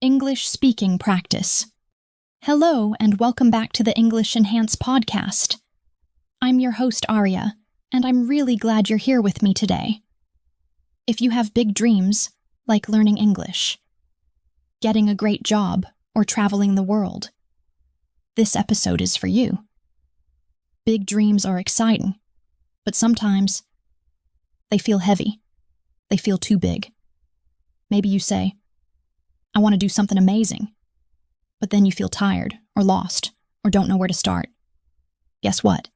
English speaking practice. Hello, and welcome back to the English Enhance podcast. I'm your host, Aria, and I'm really glad you're here with me today. If you have big dreams, like learning English, getting a great job, or traveling the world, this episode is for you. Big dreams are exciting, but sometimes they feel heavy. They feel too big. Maybe you say, I want to do something amazing, but then you feel tired or lost or don't know where to start. Guess what?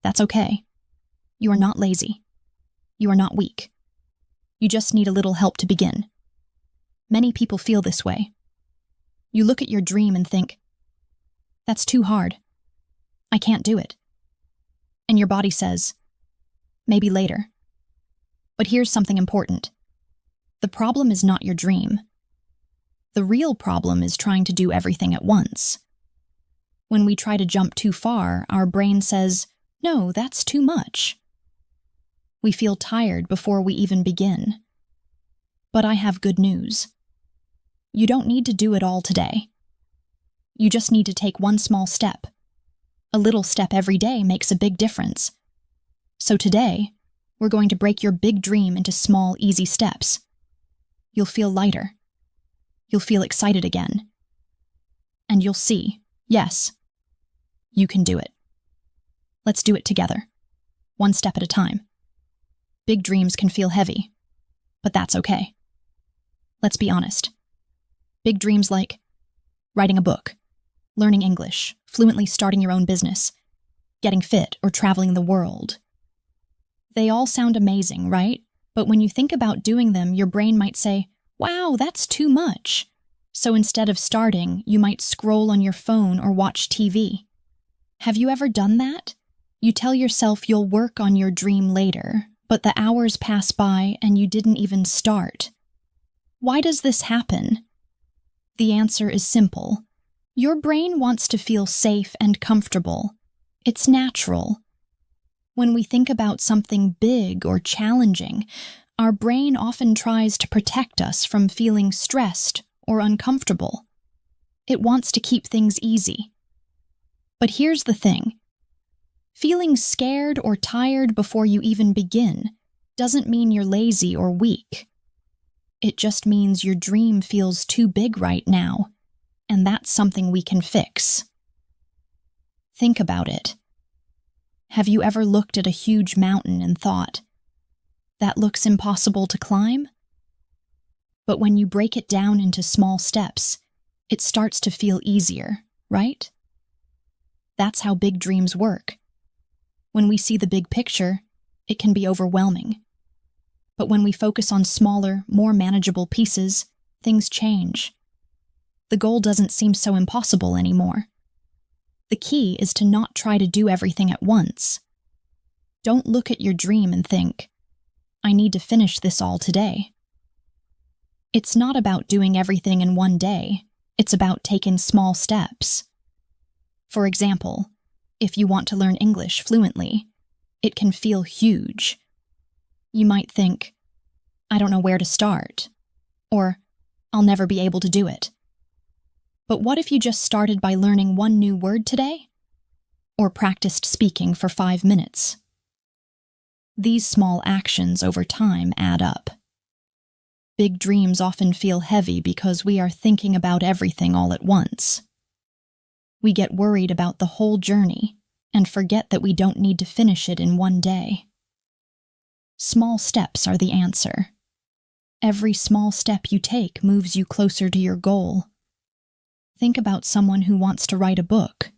That's okay. You are not lazy. You are not weak. You just need a little help to begin. Many people feel this way. You look at your dream and think, that's too hard. I can't do it. And your body says, maybe later. But here's something important. The problem is not your dream. The real problem is trying to do everything at once. When we try to jump too far, our brain says, no, that's too much. We feel tired before we even begin. But I have good news. You don't need to do it all today. You just need to take one small step. A little step every day makes a big difference. So today, we're going to break your big dream into small, easy steps. You'll feel lighter. You'll feel excited again. And you'll see, yes, you can do it. Let's do it together, one step at a time. Big dreams can feel heavy, but that's okay. Let's be honest. Big dreams like writing a book, learning English, fluently starting your own business, getting fit, or traveling the world. They all sound amazing, right? But when you think about doing them, your brain might say, wow, that's too much. So instead of starting, you might scroll on your phone or watch TV. Have you ever done that? You tell yourself you'll work on your dream later, but the hours pass by and you didn't even start. Why does this happen? The answer is simple. Your brain wants to feel safe and comfortable. It's natural. When we think about something big or challenging, our brain often tries to protect us from feeling stressed or uncomfortable. It wants to keep things easy. But here's the thing. Feeling scared or tired before you even begin doesn't mean you're lazy or weak. It just means your dream feels too big right now, and that's something we can fix. Think about it. Have you ever looked at a huge mountain and thought, that looks impossible to climb? But when you break it down into small steps, it starts to feel easier, right? That's how big dreams work. When we see the big picture, it can be overwhelming. But when we focus on smaller, more manageable pieces, things change. The goal doesn't seem so impossible anymore. The key is to not try to do everything at once. Don't look at your dream and think, I need to finish this all today. It's not about doing everything in one day. It's about taking small steps. For example, if you want to learn English fluently, it can feel huge. You might think, I don't know where to start, or I'll never be able to do it. But what if you just started by learning one new word today? Or practiced speaking for 5 minutes? These small actions over time add up. Big dreams often feel heavy because we are thinking about everything all at once. We get worried about the whole journey and forget that we don't need to finish it in one day. Small steps are the answer. Every small step you take moves you closer to your goal. Think about someone who wants to write a book.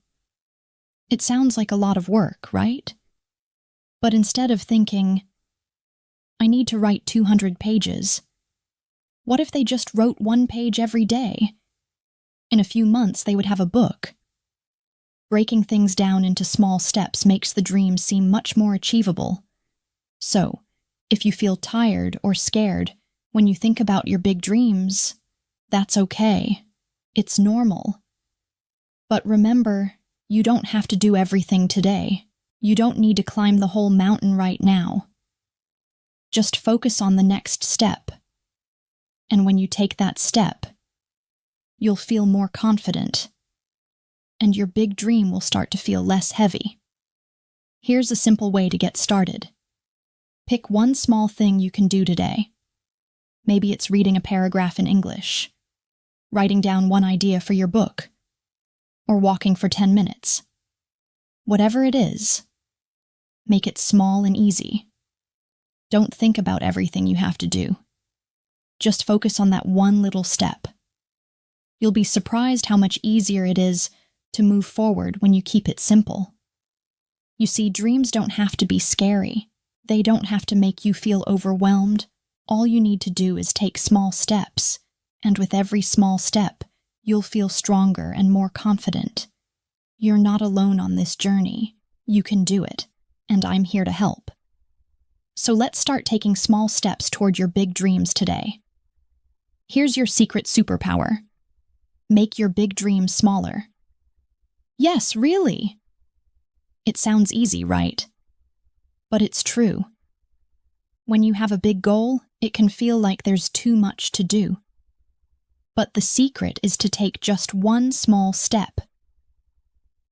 It sounds like a lot of work, right? But instead of thinking, I need to write 200 pages, what if they just wrote 1 page every day? In a few months, they would have a book. Breaking things down into small steps makes the dream seem much more achievable. So, if you feel tired or scared when you think about your big dreams, that's okay. It's normal. But remember, you don't have to do everything today. You don't need to climb the whole mountain right now. Just focus on the next step. And when you take that step, you'll feel more confident, and your big dream will start to feel less heavy. Here's a simple way to get started. Pick one small thing you can do today. Maybe it's reading a paragraph in English, writing down one idea for your book, or walking for 10 minutes. Whatever it is, make it small and easy. Don't think about everything you have to do. Just focus on that one little step. You'll be surprised how much easier it is to move forward when you keep it simple. You see, dreams don't have to be scary. They don't have to make you feel overwhelmed. All you need to do is take small steps, and with every small step, you'll feel stronger and more confident. You're not alone on this journey. You can do it, and I'm here to help. So let's start taking small steps toward your big dreams today. Here's your secret superpower. Make your big dreams smaller. Yes, really. It sounds easy, right? But it's true. When you have a big goal, it can feel like there's too much to do. But the secret is to take just one small step.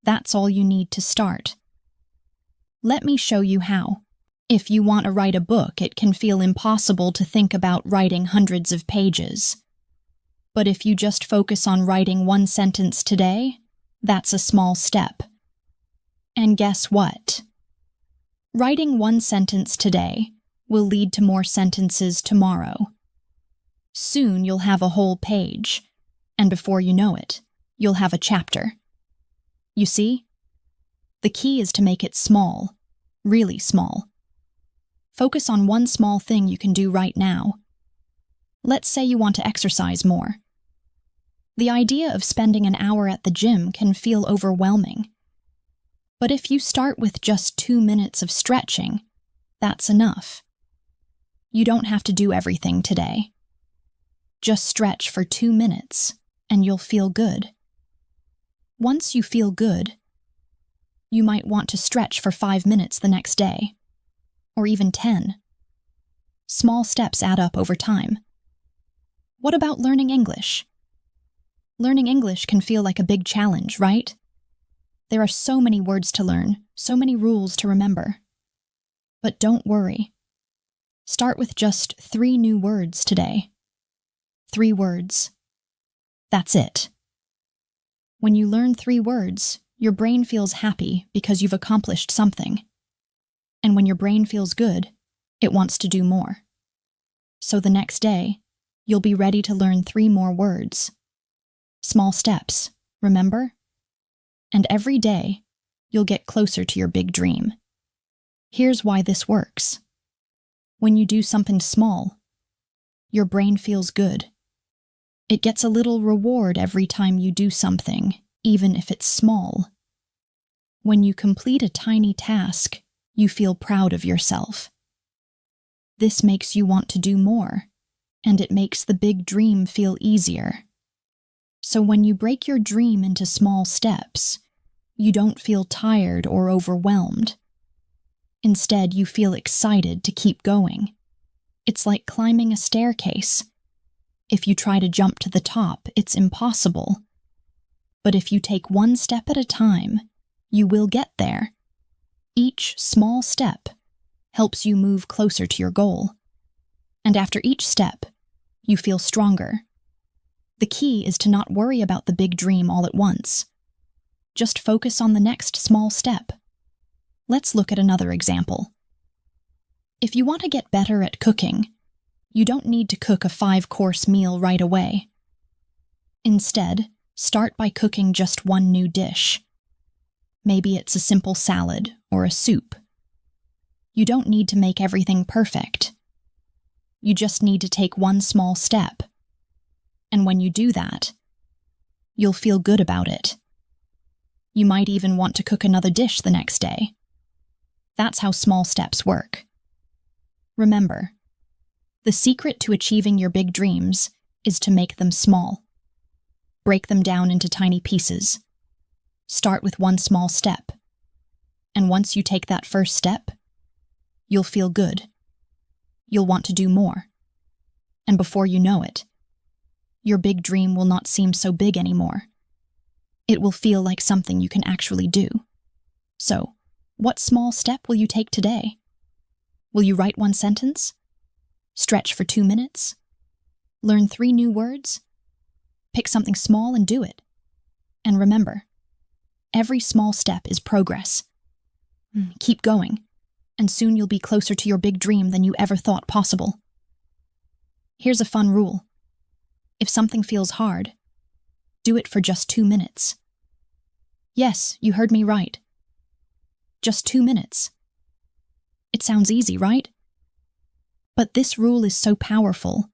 That's all you need to start. Let me show you how. If you want to write a book, it can feel impossible to think about writing hundreds of pages. But if you just focus on writing one sentence today, that's a small step. And guess what? Writing one sentence today will lead to more sentences tomorrow. Soon you'll have a whole page, and before you know it, you'll have a chapter. You see? The key is to make it small, really small. Focus on one small thing you can do right now. Let's say you want to exercise more. The idea of spending an hour at the gym can feel overwhelming. But if you start with just 2 minutes of stretching, that's enough. You don't have to do everything today. Just stretch for 2 minutes, and you'll feel good. Once you feel good, you might want to stretch for 5 minutes the next day, or even 10. Small steps add up over time. What about learning English? Learning English can feel like a big challenge, right? There are so many words to learn, so many rules to remember. But don't worry. Start with just 3 new words today. 3 words. That's it. When you learn 3 words, your brain feels happy because you've accomplished something. And when your brain feels good, it wants to do more. So the next day, you'll be ready to learn 3 more words. Small steps, remember? And every day, you'll get closer to your big dream. Here's why this works. When you do something small, your brain feels good. It gets a little reward every time you do something, even if it's small. When you complete a tiny task, you feel proud of yourself. This makes you want to do more, and it makes the big dream feel easier. So when you break your dream into small steps, you don't feel tired or overwhelmed. Instead, you feel excited to keep going. It's like climbing a staircase. If you try to jump to the top, it's impossible. But if you take one step at a time, you will get there. Each small step helps you move closer to your goal. And after each step, you feel stronger. The key is to not worry about the big dream all at once. Just focus on the next small step. Let's look at another example. If you want to get better at cooking, you don't need to cook a 5-course meal right away. Instead, start by cooking just one new dish. Maybe it's a simple salad or a soup. You don't need to make everything perfect. You just need to take one small step. And when you do that, you'll feel good about it. You might even want to cook another dish the next day. That's how small steps work. Remember, the secret to achieving your big dreams is to make them small. Break them down into tiny pieces. Start with one small step. And once you take that first step, you'll feel good. You'll want to do more. And before you know it, your big dream will not seem so big anymore. It will feel like something you can actually do. So, what small step will you take today? Will you write one sentence? Stretch for 2 minutes? Learn 3 new words? Pick something small and do it. And remember, every small step is progress. Keep going, and soon you'll be closer to your big dream than you ever thought possible. Here's a fun rule. If something feels hard, do it for just 2 minutes. Yes, you heard me right. Just 2 minutes. It sounds easy, right? But this rule is so powerful.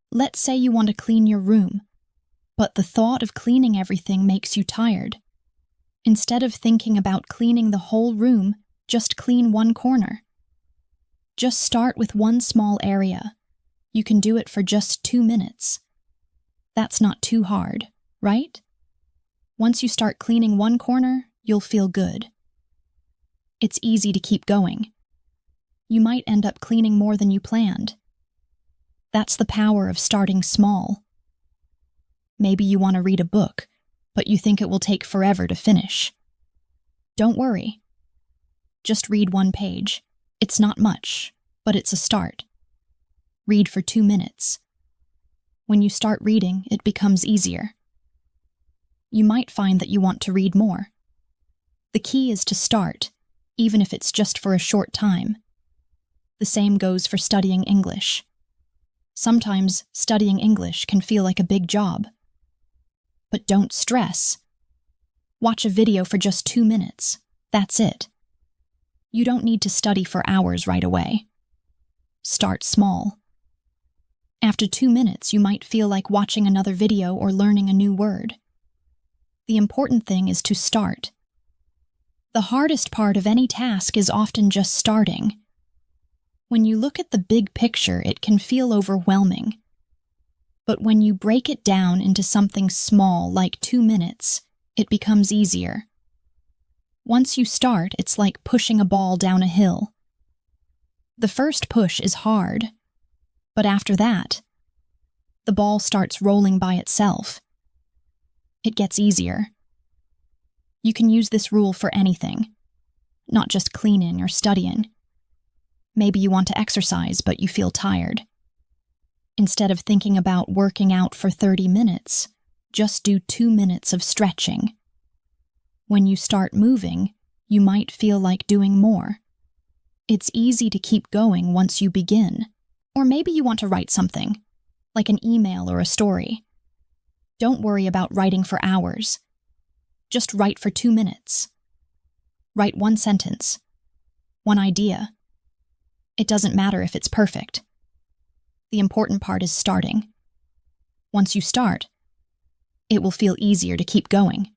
Let's say you want to clean your room, but the thought of cleaning everything makes you tired. Instead of thinking about cleaning the whole room, just clean one corner. Just start with one small area. You can do it for just 2 minutes. That's not too hard, right? Once you start cleaning one corner, you'll feel good. It's easy to keep going. You might end up cleaning more than you planned. That's the power of starting small. Maybe you want to read a book, but you think it will take forever to finish. Don't worry. Just read 1 page. It's not much, but it's a start. Read for 2 minutes. When you start reading, it becomes easier. You might find that you want to read more. The key is to start, even if it's just for a short time. The same goes for studying English. Sometimes studying English can feel like a big job. But don't stress. Watch a video for just 2 minutes. That's it. You don't need to study for hours right away. Start small. After 2 minutes, you might feel like watching another video or learning a new word. The important thing is to start. The hardest part of any task is often just starting. When you look at the big picture, it can feel overwhelming. But when you break it down into something small like 2 minutes, it becomes easier. Once you start, it's like pushing a ball down a hill. The first push is hard, but after that, the ball starts rolling by itself. It gets easier. You can use this rule for anything, not just cleaning or studying. Maybe you want to exercise, but you feel tired. Instead of thinking about working out for 30 minutes, just do 2 minutes of stretching. When you start moving, you might feel like doing more. It's easy to keep going once you begin. Or maybe you want to write something, like an email or a story. Don't worry about writing for hours. Just write for 2 minutes. Write 1 sentence, 1 idea. It doesn't matter if it's perfect. The important part is starting. Once you start, it will feel easier to keep going.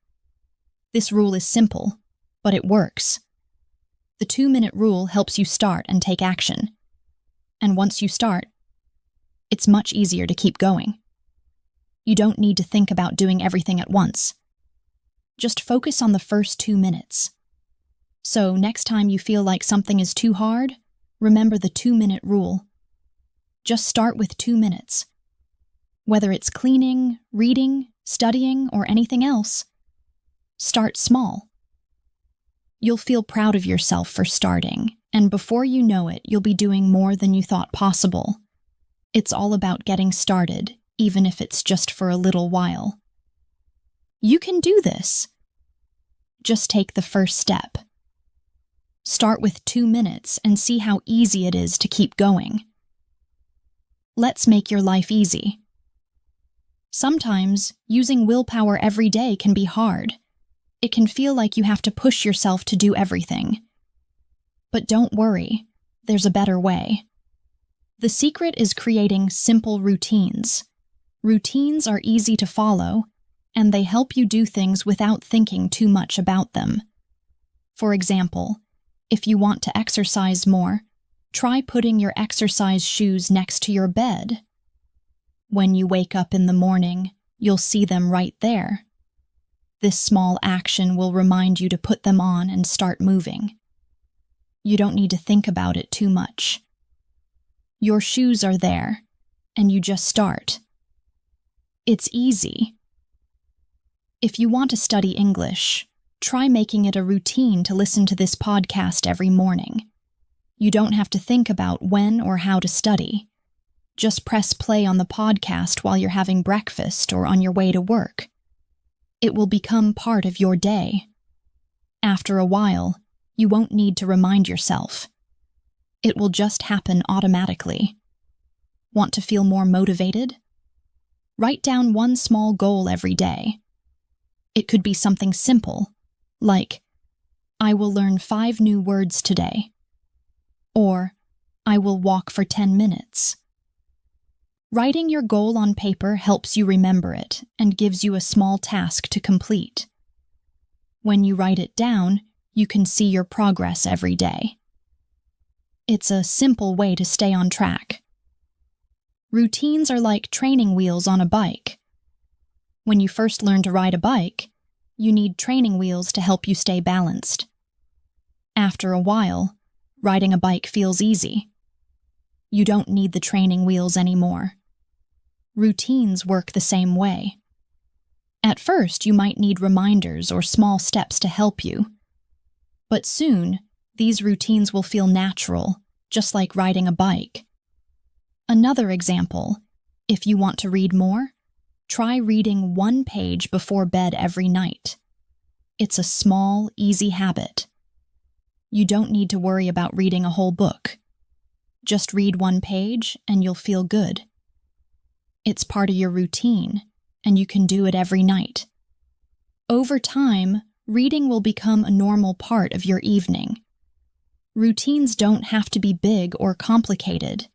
This rule is simple, but it works. The 2-minute rule helps you start and take action. And once you start, it's much easier to keep going. You don't need to think about doing everything at once. Just focus on the first 2 minutes. So next time you feel like something is too hard, remember the 2-minute rule. Just start with 2 minutes. Whether it's cleaning, reading, studying, or anything else, start small. You'll feel proud of yourself for starting, and before you know it, you'll be doing more than you thought possible. It's all about getting started, even if it's just for a little while. You can do this. Just take the first step. Start with 2 minutes and see how easy it is to keep going. Let's make your life easy. Sometimes, using willpower every day can be hard. It can feel like you have to push yourself to do everything. But don't worry, there's a better way. The secret is creating simple routines. Routines are easy to follow, and they help you do things without thinking too much about them. For example, if you want to exercise more, try putting your exercise shoes next to your bed. When you wake up in the morning, you'll see them right there. This small action will remind you to put them on and start moving. You don't need to think about it too much. Your shoes are there, and you just start. It's easy. If you want to study English, try making it a routine to listen to this podcast every morning. You don't have to think about when or how to study. Just press play on the podcast while you're having breakfast or on your way to work. It will become part of your day. After a while, you won't need to remind yourself. It will just happen automatically. Want to feel more motivated? Write down one small goal every day. It could be something simple, like, I will learn 5 new words today. Or, I will walk for 10 minutes. Writing your goal on paper helps you remember it and gives you a small task to complete. When you write it down, you can see your progress every day. It's a simple way to stay on track. Routines are like training wheels on a bike. When you first learn to ride a bike, you need training wheels to help you stay balanced. After a while, riding a bike feels easy. You don't need the training wheels anymore. Routines work the same way. At first, you might need reminders or small steps to help you. But soon, these routines will feel natural, just like riding a bike. Another example, if you want to read more, try reading 1 page before bed every night. It's a small, easy habit. You don't need to worry about reading a whole book. Just read 1 page and you'll feel good. It's part of your routine, and you can do it every night. Over time, reading will become a normal part of your evening. Routines don't have to be big or complicated.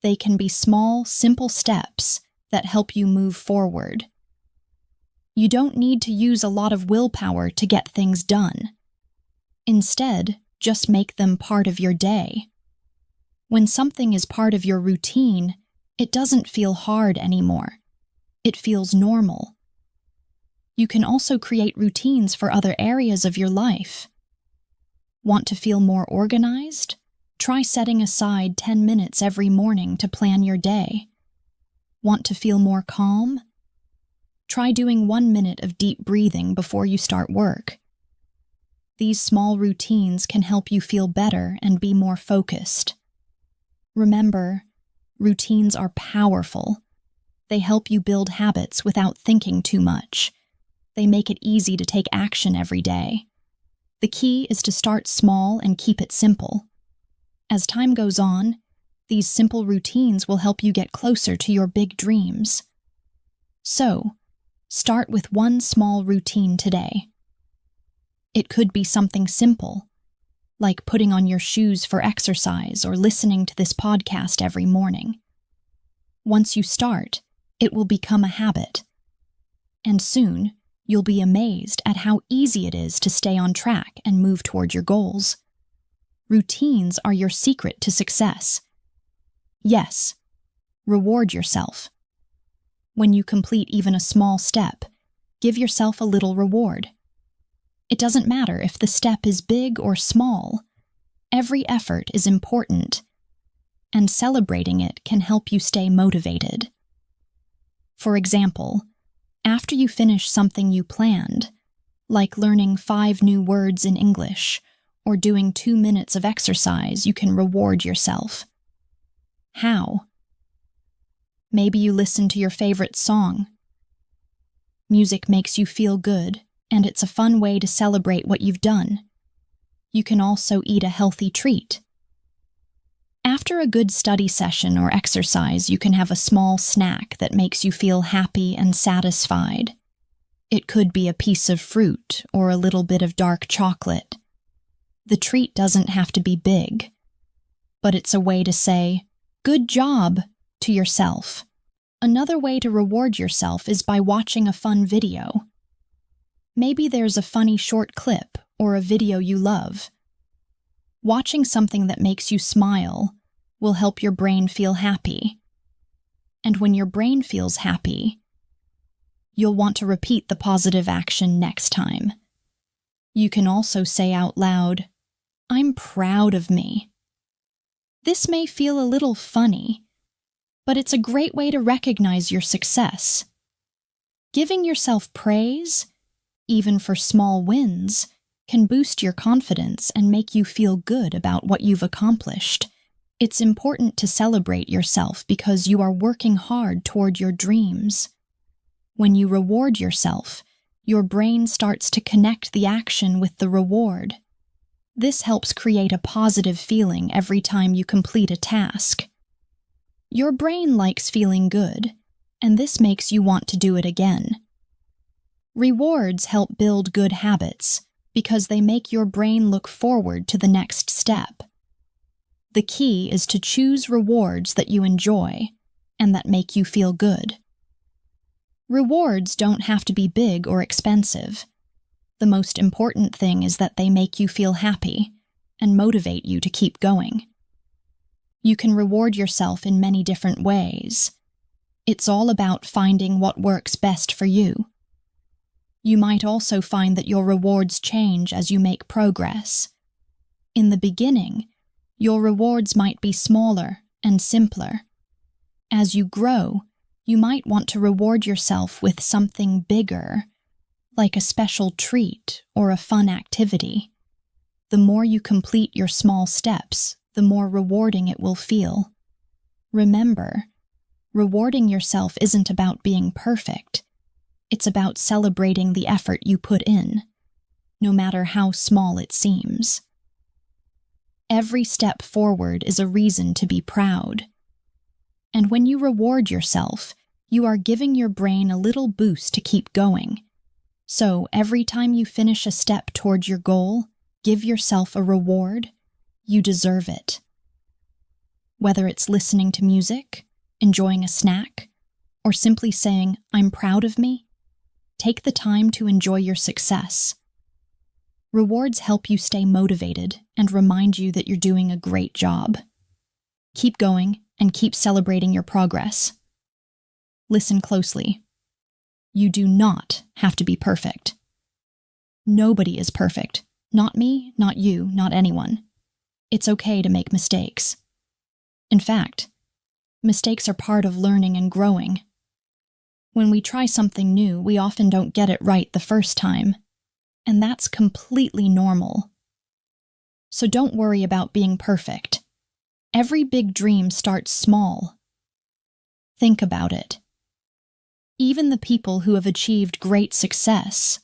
They can be small, simple steps that help you move forward. You don't need to use a lot of willpower to get things done. Instead, just make them part of your day. When something is part of your routine, it doesn't feel hard anymore. It feels normal. You can also create routines for other areas of your life. Want to feel more organized? Try setting aside 10 minutes every morning to plan your day. Want to feel more calm? Try doing 1 minute of deep breathing before you start work. These small routines can help you feel better and be more focused. Remember, routines are powerful. They help you build habits without thinking too much. They make it easy to take action every day. The key is to start small and keep it simple. As time goes on, these simple routines will help you get closer to your big dreams. So, start with 1 small routine today. It could be something simple, like putting on your shoes for exercise or listening to this podcast every morning. Once you start, it will become a habit. And soon, you'll be amazed at how easy it is to stay on track and move toward your goals. Routines are your secret to success. Yes, reward yourself. When you complete even a small step, give yourself a little reward. It doesn't matter if the step is big or small. Every effort is important, and celebrating it can help you stay motivated. For example, after you finish something you planned, like learning 5 new words in English or doing 2 minutes of exercise, you can reward yourself. How? Maybe you listen to your favorite song. Music makes you feel good, and it's a fun way to celebrate what you've done. You can also eat a healthy treat. After a good study session or exercise, you can have a small snack that makes you feel happy and satisfied. It could be a piece of fruit or a little bit of dark chocolate. The treat doesn't have to be big, but it's a way to say, "Good job," to yourself. Another way to reward yourself is by watching a fun video. Maybe there's a funny short clip or a video you love. Watching something that makes you smile will help your brain feel happy. And when your brain feels happy, you'll want to repeat the positive action next time. You can also say out loud, "I'm proud of me." This may feel a little funny, but it's a great way to recognize your success. Giving yourself praise, even for small wins, can boost your confidence and make you feel good about what you've accomplished. It's important to celebrate yourself because you are working hard toward your dreams. When you reward yourself, your brain starts to connect the action with the reward. This helps create a positive feeling every time you complete a task. Your brain likes feeling good, and this makes you want to do it again. Rewards help build good habits because they make your brain look forward to the next step. The key is to choose rewards that you enjoy and that make you feel good. Rewards don't have to be big or expensive. The most important thing is that they make you feel happy and motivate you to keep going. You can reward yourself in many different ways. It's all about finding what works best for you. You might also find that your rewards change as you make progress. In the beginning, your rewards might be smaller and simpler. As you grow, you might want to reward yourself with something bigger, like a special treat or a fun activity. The more you complete your small steps, the more rewarding it will feel. Remember, rewarding yourself isn't about being perfect. It's about celebrating the effort you put in, no matter how small it seems. Every step forward is a reason to be proud. And when you reward yourself, you are giving your brain a little boost to keep going. So every time you finish a step toward your goal, give yourself a reward. You deserve it. Whether it's listening to music, enjoying a snack, or simply saying, "I'm proud of me," take the time to enjoy your success. Rewards help you stay motivated and remind you that you're doing a great job. Keep going and keep celebrating your progress. Listen closely. You do not have to be perfect. Nobody is perfect. Not me, not you, not anyone. It's okay to make mistakes. In fact, mistakes are part of learning and growing. When we try something new, we often don't get it right the first time, and that's completely normal. So don't worry about being perfect. Every big dream starts small. Think about it. Even the people who have achieved great success,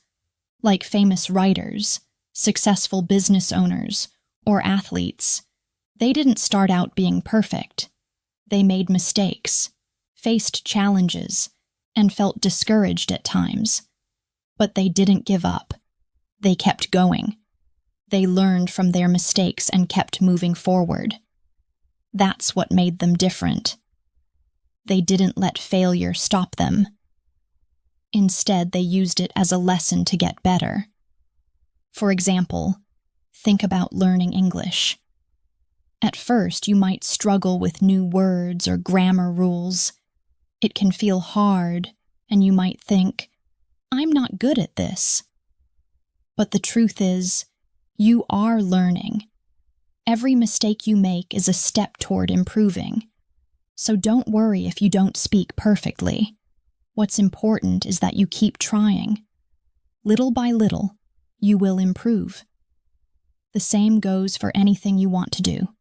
like famous writers, successful business owners, or athletes, they didn't start out being perfect. They made mistakes, faced challenges, and felt discouraged at times. But they didn't give up. They kept going. They learned from their mistakes and kept moving forward. That's what made them different. They didn't let failure stop them. Instead, they used it as a lesson to get better. For example, think about learning English. At first, you might struggle with new words or grammar rules. It can feel hard, and you might think, "I'm not good at this." But the truth is, you are learning. Every mistake you make is a step toward improving. So don't worry if you don't speak perfectly. What's important is that you keep trying. Little by little, you will improve. The same goes for anything you want to do.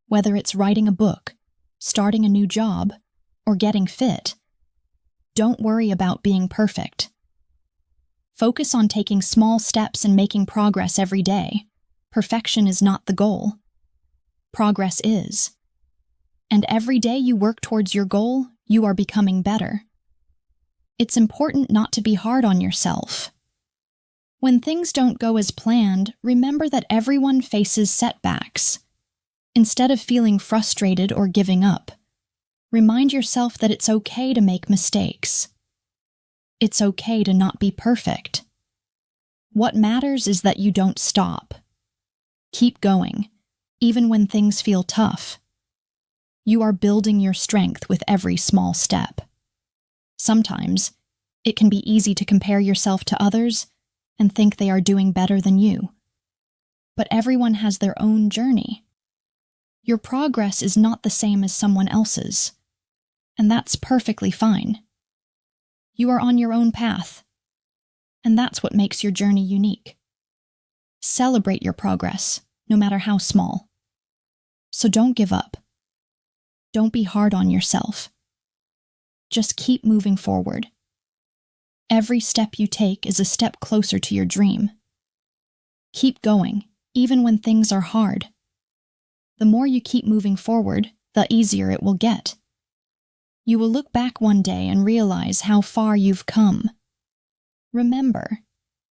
Whether it's writing a book, starting a new job, or getting fit, don't worry about being perfect. Focus on taking small steps and making progress every day. Perfection is not the goal. Progress is. And every day you work towards your goal, you are becoming better. It's important not to be hard on yourself. When things don't go as planned, remember that everyone faces setbacks. Instead of feeling frustrated or giving up, remind yourself that it's okay to make mistakes. It's okay to not be perfect. What matters is that you don't stop. Keep going, even when things feel tough. You are building your strength with every small step. Sometimes, it can be easy to compare yourself to others and think they are doing better than you. But everyone has their own journey. Your progress is not the same as someone else's, and that's perfectly fine. You are on your own path, and that's what makes your journey unique. Celebrate your progress, no matter how small. So don't give up. Don't be hard on yourself. Just keep moving forward. Every step you take is a step closer to your dream. Keep going, even when things are hard. The more you keep moving forward, the easier it will get. You will look back one day and realize how far you've come. Remember,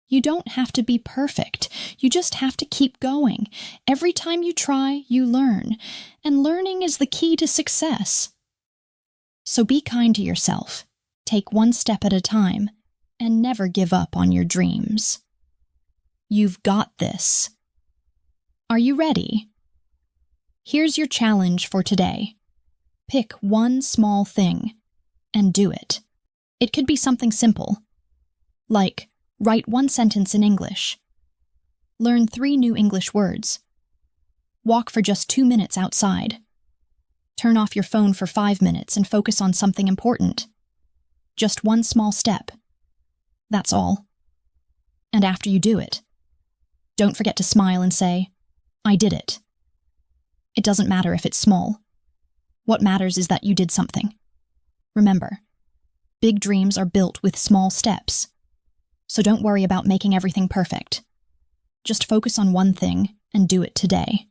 you don't have to be perfect. You just have to keep going. Every time you try, you learn, and learning is the key to success. So be kind to yourself, take one step at a time, and never give up on your dreams. You've got this. Are you ready? Here's your challenge for today. Pick one small thing and do it. It could be something simple, like write one sentence in English, learn 3 new English words, walk for just 2 minutes outside, turn off your phone for 5 minutes and focus on something important. Just one small step. That's all. And after you do it, don't forget to smile and say, "I did it." It doesn't matter if it's small. What matters is that you did something. Remember, big dreams are built with small steps. So don't worry about making everything perfect. Just focus on one thing and do it today.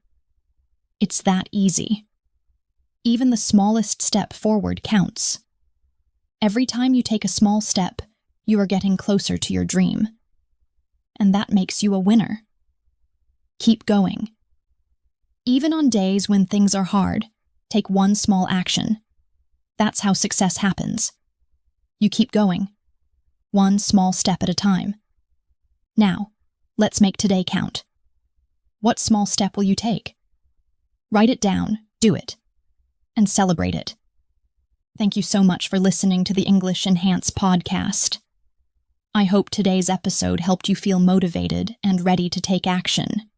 It's that easy. Even the smallest step forward counts. Every time you take a small step, you are getting closer to your dream. And that makes you a winner. Keep going. Even on days when things are hard, take one small action. That's how success happens. You keep going, one small step at a time. Now, let's make today count. What small step will you take? Write it down, do it, and celebrate it. Thank you so much for listening to the English Enhance podcast. I hope today's episode helped you feel motivated and ready to take action.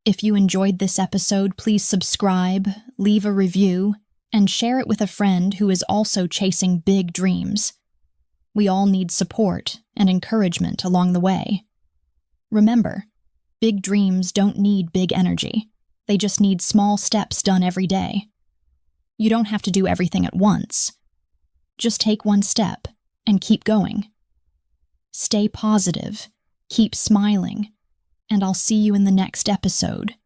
If you enjoyed this episode, please subscribe, leave a review, and share it with a friend who is also chasing big dreams. We all need support and encouragement along the way. Remember, big dreams don't need big energy. They just need small steps done every day. You don't have to do everything at once. Just take one step and keep going. Stay positive, keep smiling, and I'll see you in the next episode.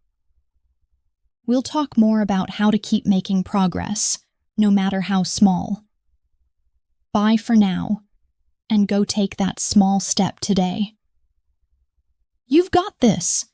We'll talk more about how to keep making progress, no matter how small. Bye for now, and go take that small step today. You've got this!